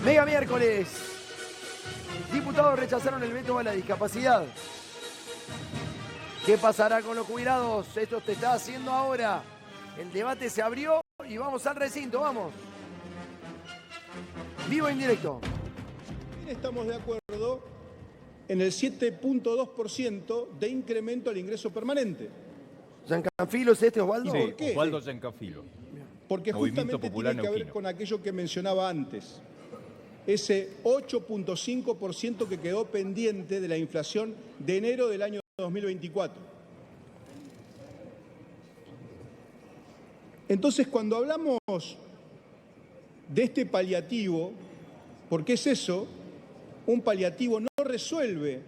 Mega miércoles. Diputados rechazaron el veto a la discapacidad. ¿Qué pasará con los jubilados? Esto te está haciendo ahora. El debate se abrió y vamos al recinto, vamos. Vivo en directo. Estamos de acuerdo en el 7.2% de incremento al ingreso permanente. ¿Giancanfilo es este, Osvaldo? ¿Y por qué? Osvaldo Giancanfilo. Porque Movimiento justamente Popular tiene que ver Neuquino. con aquello que mencionaba antes. Ese 8.5% que quedó pendiente de la inflación de enero del año 2024. Entonces, cuando hablamos de este paliativo, porque es eso, un paliativo no resuelve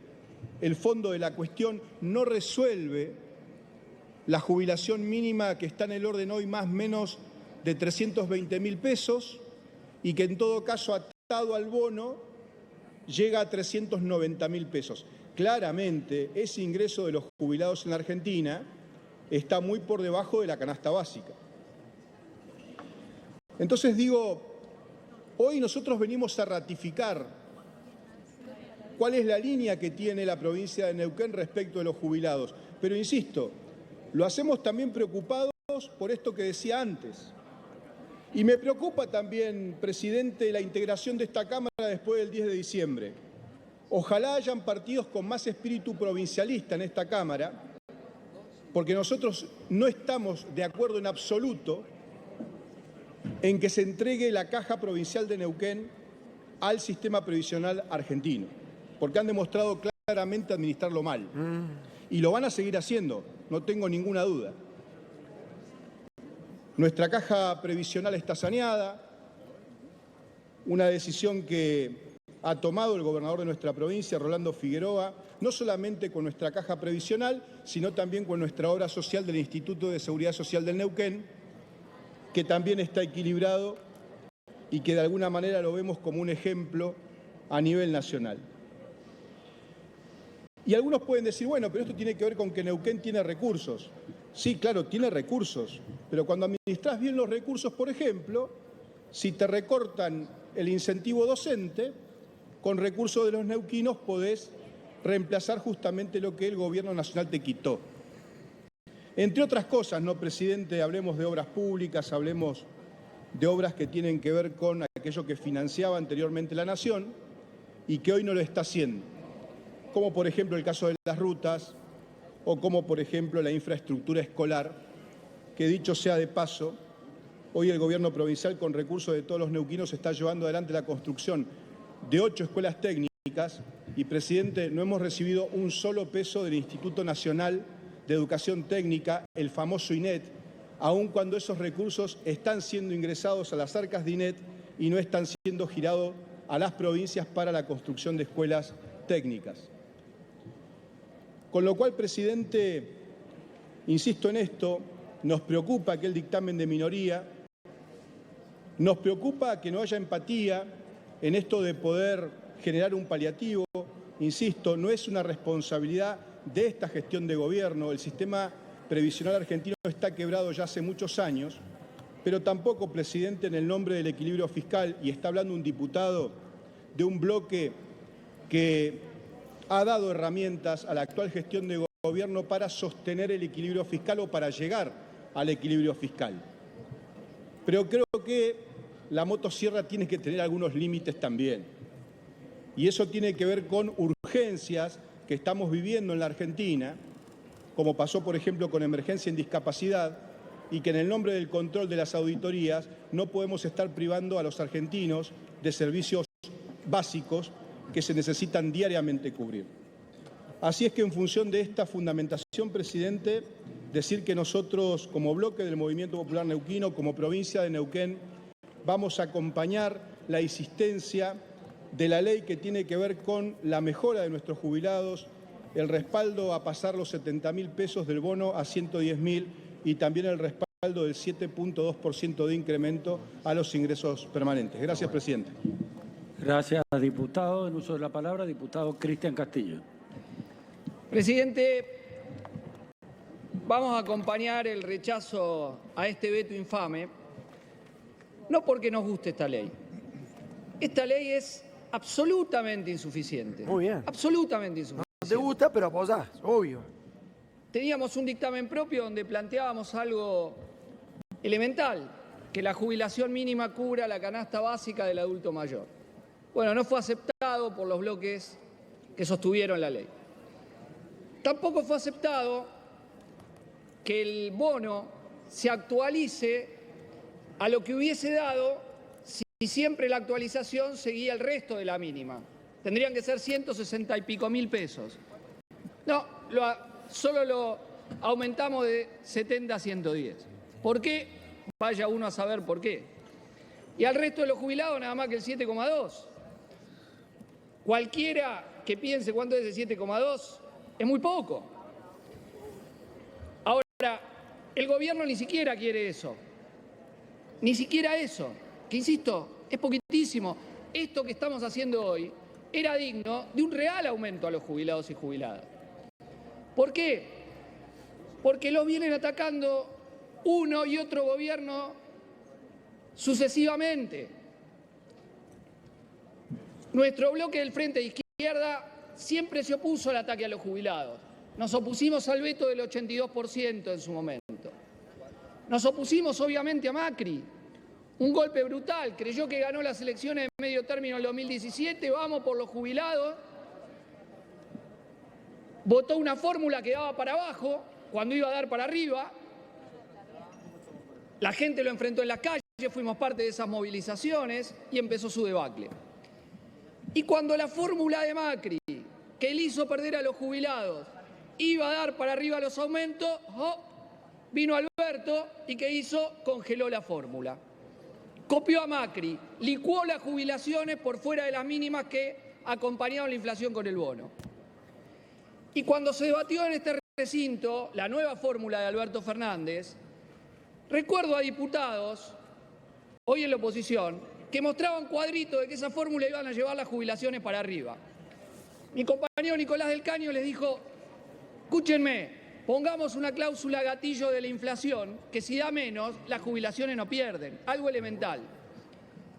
el fondo de la cuestión, no resuelve la jubilación mínima que está en el orden hoy más o menos de 320.000 pesos y que en todo caso atado al bono llega a 390.000 pesos. Claramente ese ingreso de los jubilados en la Argentina está muy por debajo de la canasta básica. Entonces digo, hoy nosotros venimos a ratificar cuál es la línea que tiene la provincia de Neuquén respecto de los jubilados. Pero insisto, lo hacemos también preocupados por esto que decía antes. Y me preocupa también, presidente, la integración de esta Cámara después del 10 de diciembre. Ojalá hayan partidos con más espíritu provincialista en esta Cámara, porque nosotros no estamos de acuerdo en absoluto en que se entregue la Caja Provincial de Neuquén al sistema previsional argentino, porque han demostrado claramente administrarlo mal. Y lo van a seguir haciendo, no tengo ninguna duda. Nuestra caja previsional está saneada, una decisión que ha tomado el gobernador de nuestra provincia, Rolando Figueroa, no solamente con nuestra caja previsional, sino también con nuestra obra social del Instituto de Seguridad Social del Neuquén, que también está equilibrado y que de alguna manera lo vemos como un ejemplo a nivel nacional. Y algunos pueden decir, bueno, pero esto tiene que ver con que Neuquén tiene recursos. Sí, claro, tiene recursos, pero cuando administrás bien los recursos, por ejemplo, si te recortan el incentivo docente, con recursos de los neuquinos podés reemplazar justamente lo que el gobierno nacional te quitó. Entre otras cosas, ¿no, presidente? Hablemos de obras públicas, hablemos de obras que tienen que ver con aquello que financiaba anteriormente la Nación y que hoy no lo está haciendo, como por ejemplo el caso de las rutas o como por ejemplo la infraestructura escolar, que dicho sea de paso, hoy el gobierno provincial con recursos de todos los neuquinos está llevando adelante la construcción de 8 escuelas técnicas y, presidente, no hemos recibido un solo peso del Instituto Nacional de Educación Técnica, el famoso INET, aun cuando esos recursos están siendo ingresados a las arcas de INET y no están siendo girados a las provincias para la construcción de escuelas técnicas. Con lo cual, presidente, insisto en esto, nos preocupa aquel dictamen de minoría, nos preocupa que no haya empatía en esto de poder generar un paliativo. Insisto, no es una responsabilidad de esta gestión de gobierno, el sistema previsional argentino está quebrado ya hace muchos años, pero tampoco, presidente, en el nombre del equilibrio fiscal, y está hablando un diputado de un bloque que ha dado herramientas a la actual gestión de gobierno para sostener el equilibrio fiscal o para llegar al equilibrio fiscal. Pero creo que la motosierra tiene que tener algunos límites también. Y eso tiene que ver con urgencias que estamos viviendo en la Argentina, como pasó, por ejemplo, con emergencia en discapacidad, y que en el nombre del control de las auditorías no podemos estar privando a los argentinos de servicios básicos que se necesitan diariamente cubrir. Así es que en función de esta fundamentación, presidente, decir que nosotros como bloque del Movimiento Popular Neuquino, como provincia de Neuquén, vamos a acompañar la insistencia de la ley que tiene que ver con la mejora de nuestros jubilados, el respaldo a pasar los 70.000 pesos del bono a 110.000 y también el respaldo del 7.2% de incremento a los ingresos permanentes. Gracias, presidente. Gracias, diputado. En uso de la palabra, diputado Cristian Castillo. Presidente, vamos a acompañar el rechazo a este veto infame, no porque nos guste esta ley, esta ley es absolutamente insuficiente. Muy bien. Absolutamente insuficiente. No te gusta, pero apoyás, obvio. Teníamos un dictamen propio donde planteábamos algo elemental, que la jubilación mínima cubra la canasta básica del adulto mayor. Bueno, no fue aceptado por los bloques que sostuvieron la ley. Tampoco fue aceptado que el bono se actualice a lo que hubiese dado si siempre la actualización seguía el resto de la mínima. Tendrían que ser 160 y pico mil pesos. No, solo lo aumentamos de 70 a 110. ¿Por qué? Vaya uno a saber por qué. Y al resto de los jubilados nada más que el 7,2. Cualquiera que piense cuánto es el 7,2 es muy poco. Ahora, el gobierno ni siquiera quiere eso. Ni siquiera eso. Que insisto, es poquitísimo. Esto que estamos haciendo hoy era digno de un real aumento a los jubilados y jubiladas. ¿Por qué? Porque los vienen atacando uno y otro gobierno sucesivamente. Nuestro bloque del Frente de Izquierda siempre se opuso al ataque a los jubilados. Nos opusimos al veto del 82% en su momento. Nos opusimos obviamente a Macri. Un golpe brutal. Creyó que ganó las elecciones de medio término en el 2017. Vamos por los jubilados. Votó una fórmula que daba para abajo cuando iba a dar para arriba. La gente lo enfrentó en las calles, fuimos parte de esas movilizaciones y empezó su debacle. Y cuando la fórmula de Macri, que le hizo perder a los jubilados, iba a dar para arriba los aumentos, vino Alberto y ¿qué hizo? Congeló la fórmula. Copió a Macri, licuó las jubilaciones por fuera de las mínimas que acompañaban la inflación con el bono. Y cuando se debatió en este recinto la nueva fórmula de Alberto Fernández, recuerdo a diputados, hoy en la oposición, que mostraban cuadritos de que esa fórmula iban a llevar las jubilaciones para arriba. Mi compañero Nicolás del Caño les dijo, escúchenme, pongamos una cláusula gatillo de la inflación, que si da menos, las jubilaciones no pierden, algo elemental.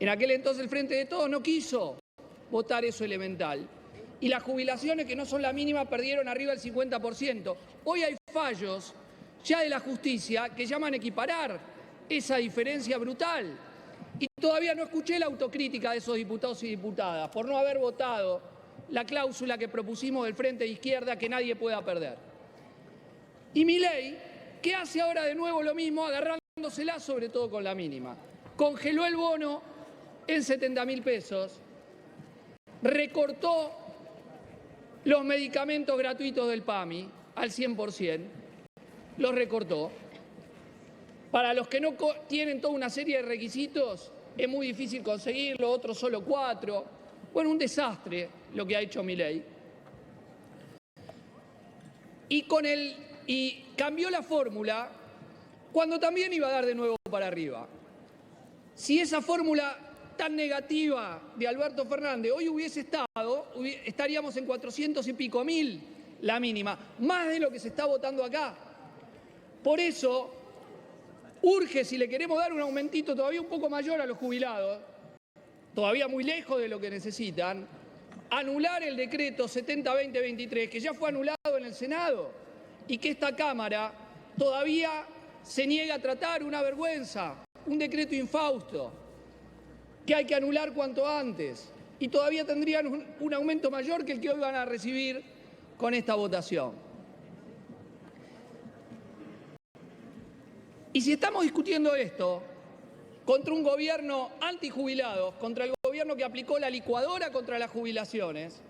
En aquel entonces el Frente de Todos no quiso votar eso elemental. Y las jubilaciones que no son la mínima perdieron arriba del 50%. Hoy hay fallos ya de la justicia que llaman a equiparar esa diferencia brutal. Y todavía no escuché la autocrítica de esos diputados y diputadas por no haber votado la cláusula que propusimos del Frente de Izquierda que nadie pueda perder. Y Milei, que hace ahora de nuevo lo mismo, agarrándosela sobre todo con la mínima. Congeló el bono en 70.000 pesos, recortó los medicamentos gratuitos del PAMI al 100%, los recortó. Para los que no tienen toda una serie de requisitos, es muy difícil conseguirlo, otros solo 4. Bueno, un desastre lo que ha hecho Milei. Y cambió la fórmula cuando también iba a dar de nuevo para arriba. Si esa fórmula tan negativa de Alberto Fernández hoy hubiese estado, estaríamos en 400 y pico mil la mínima, más de lo que se está votando acá. Por eso urge, si le queremos dar un aumentito todavía un poco mayor a los jubilados, todavía muy lejos de lo que necesitan, anular el decreto 70-2023, que ya fue anulado en el Senado y que esta Cámara todavía se niega a tratar, una vergüenza, un decreto infausto, que hay que anular cuanto antes, y todavía tendrían un aumento mayor que el que hoy van a recibir con esta votación. Y si estamos discutiendo esto contra un gobierno antijubilados, contra el gobierno que aplicó la licuadora contra las jubilaciones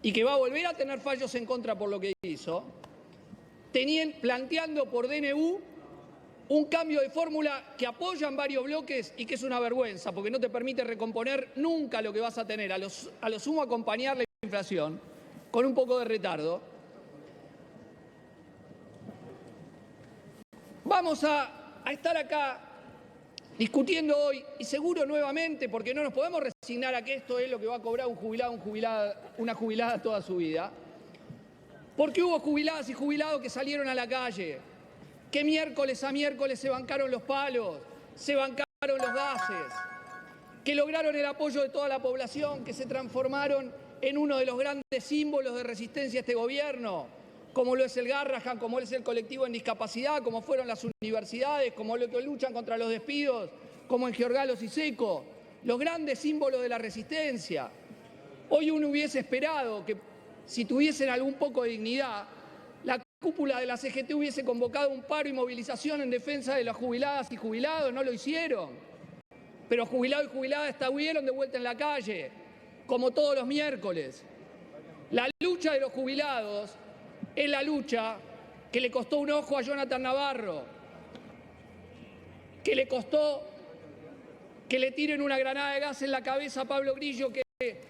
y que va a volver a tener fallos en contra por lo que hizo, planteando por DNU un cambio de fórmula que apoyan varios bloques y que es una vergüenza, porque no te permite recomponer nunca lo que vas a tener, a lo sumo acompañar la inflación con un poco de retardo. Vamos a estar acá discutiendo hoy, y seguro nuevamente, porque no nos podemos resignar a que esto es lo que va a cobrar un jubilado, una jubilada toda su vida, porque hubo jubiladas y jubilados que salieron a la calle, que miércoles a miércoles se bancaron los palos, se bancaron los gases, que lograron el apoyo de toda la población, que se transformaron en uno de los grandes símbolos de resistencia a este gobierno, como lo es el Garrahan, como es el colectivo en discapacidad, como fueron las universidades, como lo que luchan contra los despidos, como en Giorgalos y Seco, los grandes símbolos de la resistencia. Hoy uno hubiese esperado que, si tuviesen algún poco de dignidad, la cúpula de la CGT hubiese convocado un paro y movilización en defensa de las jubiladas y jubilados. No lo hicieron. Pero jubilados y jubiladas estuvieron de vuelta en la calle, como todos los miércoles. La lucha de los jubilados es la lucha que le costó un ojo a Jonathan Navarro, que le costó que le tiren una granada de gas en la cabeza a Pablo Grillo, que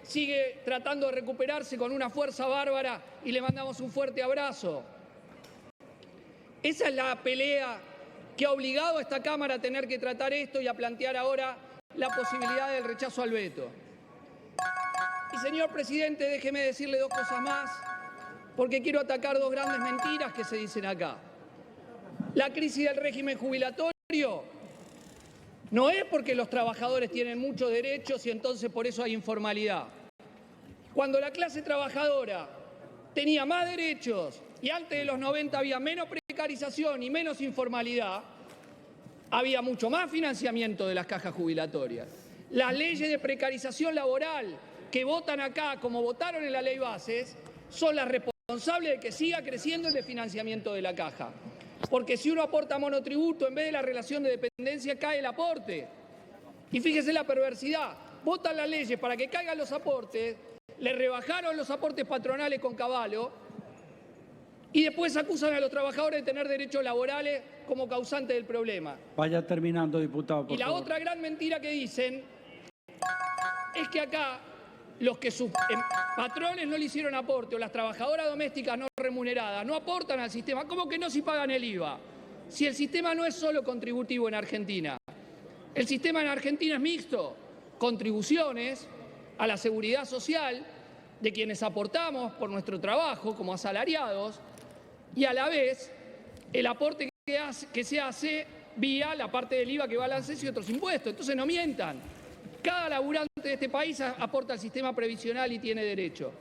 sigue tratando de recuperarse con una fuerza bárbara, y le mandamos un fuerte abrazo. Esa es la pelea que ha obligado a esta Cámara a tener que tratar esto y a plantear ahora la posibilidad del rechazo al veto. Y, señor presidente, déjeme decirle dos cosas más, porque quiero atacar dos grandes mentiras que se dicen acá. La crisis del régimen jubilatorio no es porque los trabajadores tienen muchos derechos y entonces por eso hay informalidad. Cuando la clase trabajadora tenía más derechos y antes de los 90 había menos precarización y menos informalidad, había mucho más financiamiento de las cajas jubilatorias. Las leyes de precarización laboral que votan acá, como votaron en la ley bases, son las responsables de que siga creciendo el desfinanciamiento de la caja. Porque si uno aporta monotributo, en vez de la relación de dependencia, cae el aporte. Y fíjese la perversidad. Votan las leyes para que caigan los aportes, le rebajaron los aportes patronales con Cavallo y después acusan a los trabajadores de tener derechos laborales como causante del problema. Vaya terminando, diputado, por Y la favor. otra gran mentira que dicen es que acá los que sus patrones no le hicieron aporte o las trabajadoras domésticas no remuneradas no aportan al sistema. ¿Cómo que no si pagan el IVA? Si el sistema no es solo contributivo en Argentina. El sistema en Argentina es mixto. Contribuciones a la seguridad social de quienes aportamos por nuestro trabajo como asalariados y a la vez el aporte que se hace vía la parte del IVA que va al ANSES y otros impuestos. Entonces no mientan. Cada laburante de este país aporta al sistema previsional y tiene derecho.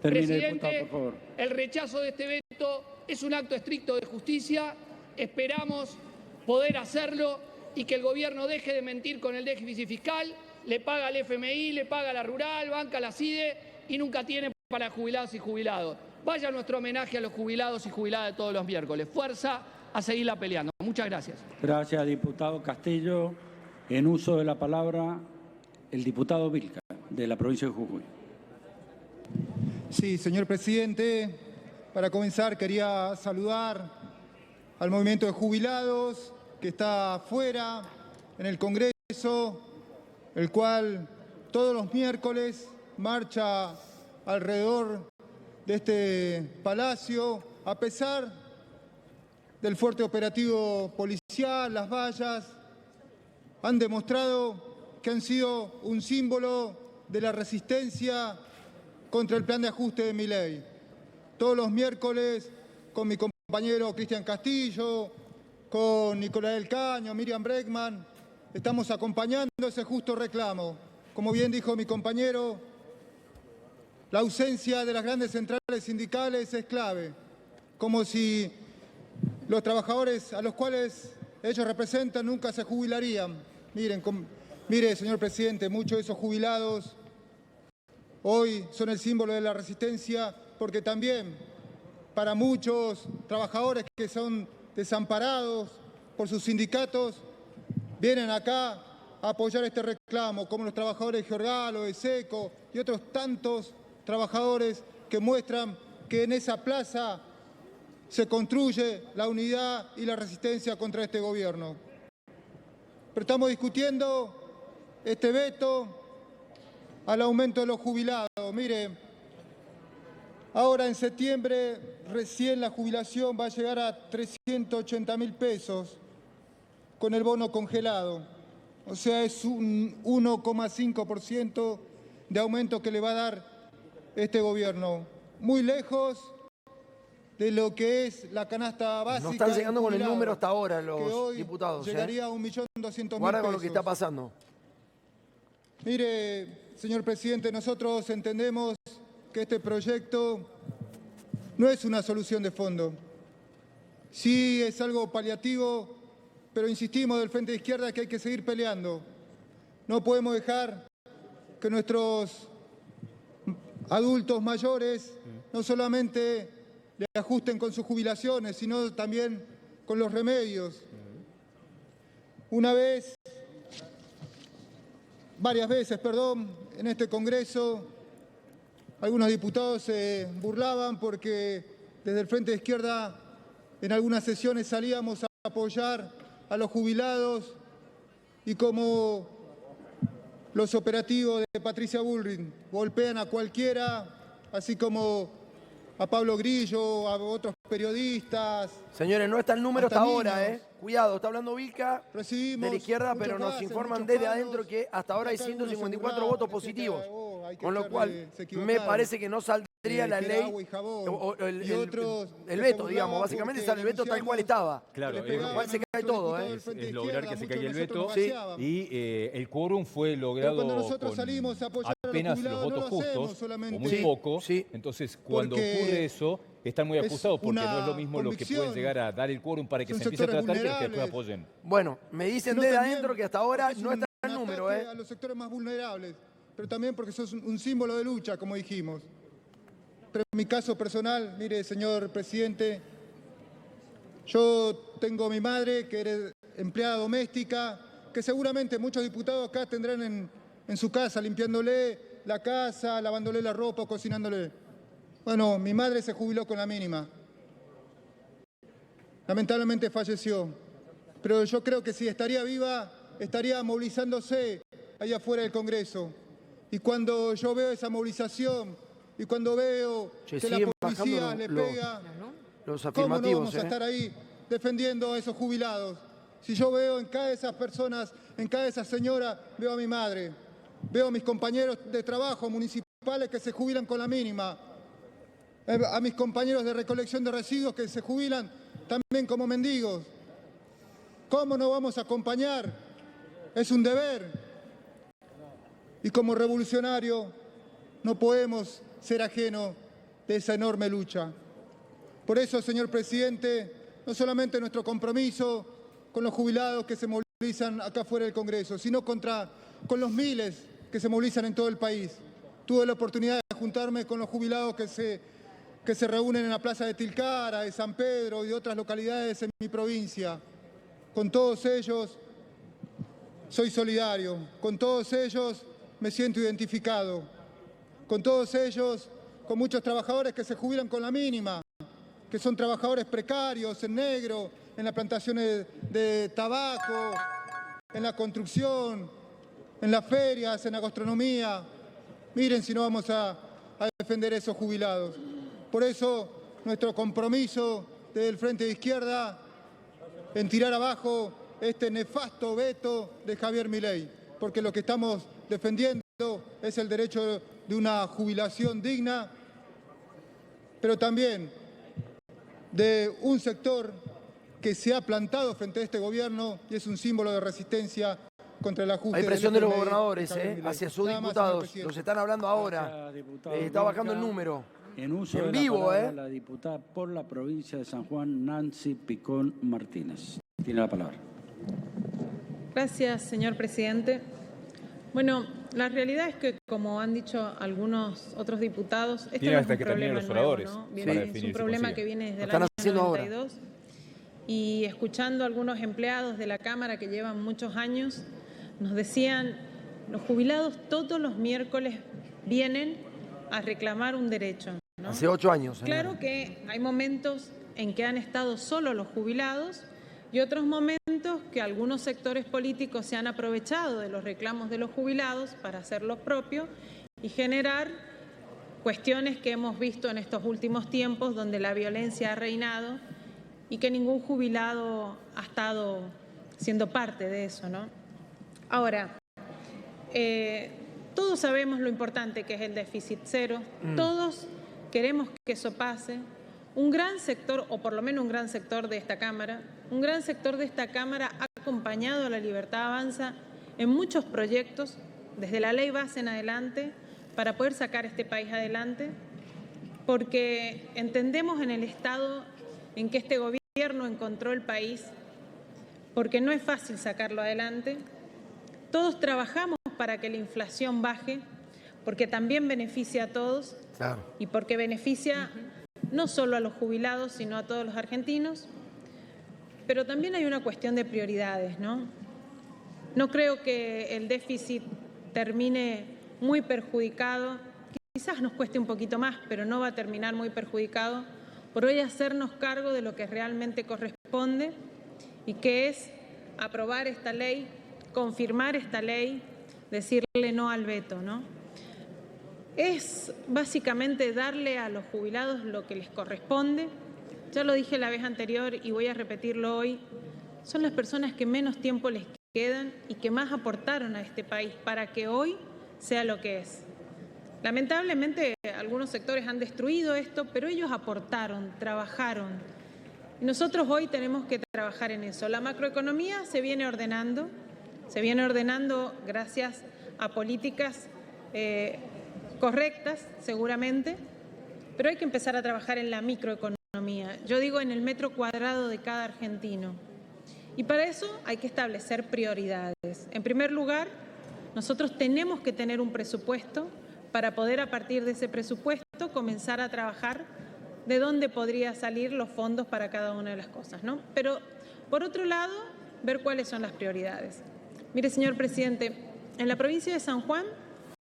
Termine, Presidente, diputado, por favor. el rechazo de este veto es un acto estricto de justicia. Esperamos poder hacerlo y que el gobierno deje de mentir con el déficit fiscal. Le paga al FMI, le paga a la Rural, banca a la CIDE y nunca tiene para jubilados y jubilados. Vaya nuestro homenaje a los jubilados y jubiladas de todos los miércoles. Fuerza a seguirla peleando. Muchas gracias. Gracias, diputado Castillo. En uso de la palabra, el diputado Vilca, de la provincia de Jujuy. Sí, señor presidente, para comenzar quería saludar al movimiento de jubilados que está afuera en el Congreso, el cual todos los miércoles marcha alrededor de este palacio, a pesar del fuerte operativo policial, las vallas, han demostrado que han sido un símbolo de la resistencia contra el plan de ajuste de Milei. Todos los miércoles, con mi compañero Cristian Castillo, con Nicolás del Caño, Miriam Bregman, estamos acompañando ese justo reclamo. Como bien dijo mi compañero, la ausencia de las grandes centrales sindicales es clave, como si los trabajadores a los cuales ellos representan nunca se jubilarían. Mire, señor presidente, muchos de esos jubilados hoy son el símbolo de la resistencia porque también para muchos trabajadores que son desamparados por sus sindicatos vienen acá a apoyar este reclamo, como los trabajadores de Giorgalos, de Seco y otros tantos trabajadores que muestran que en esa plaza se construye la unidad y la resistencia contra este gobierno. Pero estamos discutiendo este veto al aumento de los jubilados. Mire, ahora en septiembre recién la jubilación va a llegar a 380.000 pesos con el bono congelado. O sea, es un 1,5% de aumento que le va a dar este gobierno. Muy lejos de lo que es la canasta básica. No están llegando con el número hasta ahora que los hoy diputados. llegaría a 1.200.000 pesos. Guarda con lo que está pasando. Mire, señor presidente, nosotros entendemos que este proyecto no es una solución de fondo. Sí es algo paliativo, pero insistimos del Frente de Izquierda que hay que seguir peleando. No podemos dejar que nuestros adultos mayores no solamente le ajusten con sus jubilaciones, sino también con los remedios. Varias veces, en este Congreso, algunos diputados se burlaban porque desde el Frente de Izquierda en algunas sesiones salíamos a apoyar a los jubilados y como los operativos de Patricia Bullrich golpean a cualquiera, así como a Pablo Grillo, a otros periodistas. Señores, no está el número hasta ahora, niños. Cuidado, está hablando Vilca de la izquierda, muchos pero nos gases, informan muchos desde palos. adentro que hasta ahora hay Acá algunos 154 se votos burlaban, positivos. hay que Con lo estar, cual, se me equivocaron. parece que no saldría la que era ley, agua y jabón. o Y otros el que veto, se digamos. burlaban Básicamente porque sale el veto tal cual estaba. Claro, que le Con lo cual pegaban se a cae nuestros todo, diputados del Frente de es lograr Izquierda, que se muchos caiga el de nosotros veto nos vaciaban. y el quórum fue Pero logrado cuando nosotros con salimos a apoyar a los apenas los jubilados, votos no lo hacemos justos, solamente o muy Sí, poco. sí. Entonces, cuando Porque ocurre eso, están muy es acusados porque una no es lo mismo lo que convicción. pueden llegar a dar el quórum para que Son se empiece a sectores tratar que los que después vulnerables. apoyen. Bueno, me dicen Sino desde también adentro que hasta ahora porque es no está el un número, ataque a los sectores más vulnerables, pero también porque sos un símbolo de lucha, como dijimos. Pero en mi caso personal, mire, señor presidente, yo tengo a mi madre, que era empleada doméstica, que seguramente muchos diputados acá tendrán en su casa, limpiándole la casa, lavándole la ropa, cocinándole. Bueno, mi madre se jubiló con la mínima. Lamentablemente falleció. Pero yo creo que si estaría viva, estaría movilizándose ahí afuera del Congreso. Y cuando yo veo esa movilización y cuando veo Che, que la siguen policía bajando le los- pega, Los ¿cómo no afirmativos, vamos a estar ahí defendiendo a esos jubilados? Si yo veo en cada de esas personas, en cada de esas señoras, veo a mi madre, veo a mis compañeros de trabajo municipales que se jubilan con la mínima, a mis compañeros de recolección de residuos que se jubilan también como mendigos. ¿Cómo no vamos a acompañar? Es un deber. Y como revolucionario no podemos ser ajenos de esa enorme lucha. Por eso, señor presidente, no solamente nuestro compromiso con los jubilados que se movilizan acá fuera del Congreso, sino con los miles que se movilizan en todo el país. Tuve la oportunidad de juntarme con los jubilados que se reúnen en la Plaza de Tilcara, de San Pedro y de otras localidades en mi provincia. Con todos ellos soy solidario, con todos ellos me siento identificado, con todos ellos, con muchos trabajadores que se jubilan con la mínima, que son trabajadores precarios, en negro, en las plantaciones de tabaco, en la construcción, en las ferias, en la gastronomía. Miren si no vamos a defender a esos jubilados. Por eso, nuestro compromiso del Frente de Izquierda en tirar abajo este nefasto veto de Javier Milei, porque lo que estamos defendiendo es el derecho de una jubilación digna, pero también de un sector que se ha plantado frente a este gobierno y es un símbolo de resistencia contra el ajuste. Hay presión del de los FMI gobernadores Javier Milei. hacia sus Nada más, señor diputados. presidente. Los están hablando ahora. Gracias, diputado Está bajando el Vilca. número. En uso En de vivo, la palabra, ¿eh? la diputada por la provincia de San Juan, Nancy Picón Martínez. Tiene la palabra. Gracias, señor presidente. Bueno, la realidad es que, como han dicho algunos otros diputados, esto Tienen no es hasta un que terminen problema los nuevo, oradores ¿no? para Es definir un si problema consiguen. que viene desde Lo el están año haciendo ahora. 92. Y escuchando a algunos empleados de la Cámara que llevan muchos años, nos decían, los jubilados todos los miércoles vienen a reclamar un derecho, ¿no? Hace 8 años. señora. Claro que hay momentos en que han estado solo los jubilados y otros momentos que algunos sectores políticos se han aprovechado de los reclamos de los jubilados para hacer lo propio y generar cuestiones que hemos visto en estos últimos tiempos donde la violencia ha reinado y que ningún jubilado ha estado siendo parte de eso, ¿no? Ahora, todos sabemos lo importante que es el déficit cero, todos queremos que eso pase. Un gran sector, o por lo menos un gran sector de esta Cámara, ha acompañado a La Libertad Avanza en muchos proyectos desde la ley base en adelante, para poder sacar este país adelante, porque entendemos en el estado en que este gobierno encontró el país, porque no es fácil sacarlo adelante. Todos trabajamos para que la inflación baje, porque también beneficia a todos, Claro. y porque beneficia no solo a los jubilados, sino a todos los argentinos. Pero también hay una cuestión de prioridades, ¿no? No creo que el déficit termine muy perjudicado, quizás nos cueste un poquito más, pero no va a terminar muy perjudicado por hoy hacernos cargo de lo que realmente corresponde y que es aprobar esta ley, confirmar esta ley, decirle no al veto, ¿no? Es básicamente darle a los jubilados lo que les corresponde. Ya lo dije la vez anterior y voy a repetirlo hoy. Son las personas que menos tiempo les quedan y que más aportaron a este país para que hoy sea lo que es. Lamentablemente algunos sectores han destruido esto, pero ellos aportaron, trabajaron. Y nosotros hoy tenemos que trabajar en eso. La macroeconomía se viene ordenando gracias a políticas correctas, seguramente, pero hay que empezar a trabajar en la microeconomía. Yo digo en el metro cuadrado de cada argentino. Y para eso hay que establecer prioridades. En primer lugar, nosotros tenemos que tener un presupuesto para poder a partir de ese presupuesto comenzar a trabajar de dónde podría salir los fondos para cada una de las cosas, ¿no? Pero, por otro lado, ver cuáles son las prioridades. Mire, señor presidente, en la provincia de San Juan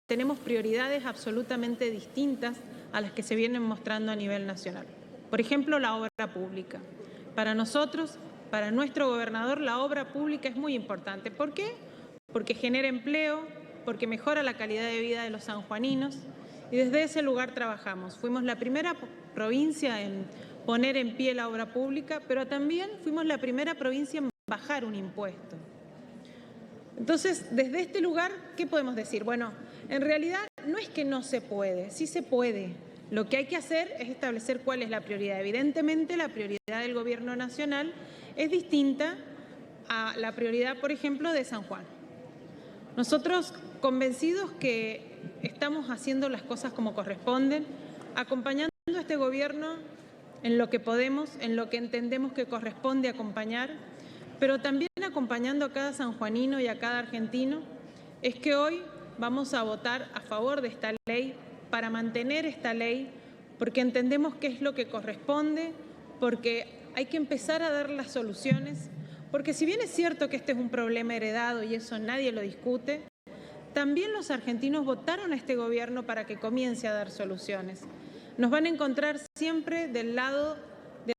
tenemos prioridades absolutamente distintas a las que se vienen mostrando a nivel nacional. Por ejemplo, la obra pública. Para nosotros, para nuestro gobernador, la obra pública es muy importante. ¿Por qué? Porque genera empleo, porque mejora la calidad de vida de los sanjuaninos y desde ese lugar trabajamos. Fuimos la primera provincia en poner en pie la obra pública, pero también fuimos la primera provincia en bajar un impuesto. Entonces, desde este lugar, ¿qué podemos decir? Bueno, en realidad no es que no se puede, sí se puede. Lo que hay que hacer es establecer cuál es la prioridad. Evidentemente, la prioridad del Gobierno Nacional es distinta a la prioridad, por ejemplo, de San Juan. Nosotros convencidos que estamos haciendo las cosas como corresponden, acompañando a este gobierno en lo que podemos, en lo que entendemos que corresponde acompañar, pero también acompañando a cada sanjuanino y a cada argentino, es que hoy vamos a votar a favor de esta ley, para mantener esta ley, porque entendemos que es lo que corresponde, porque hay que empezar a dar las soluciones, porque si bien es cierto que este es un problema heredado y eso nadie lo discute, también los argentinos votaron a este gobierno para que comience a dar soluciones. Nos van a encontrar siempre del lado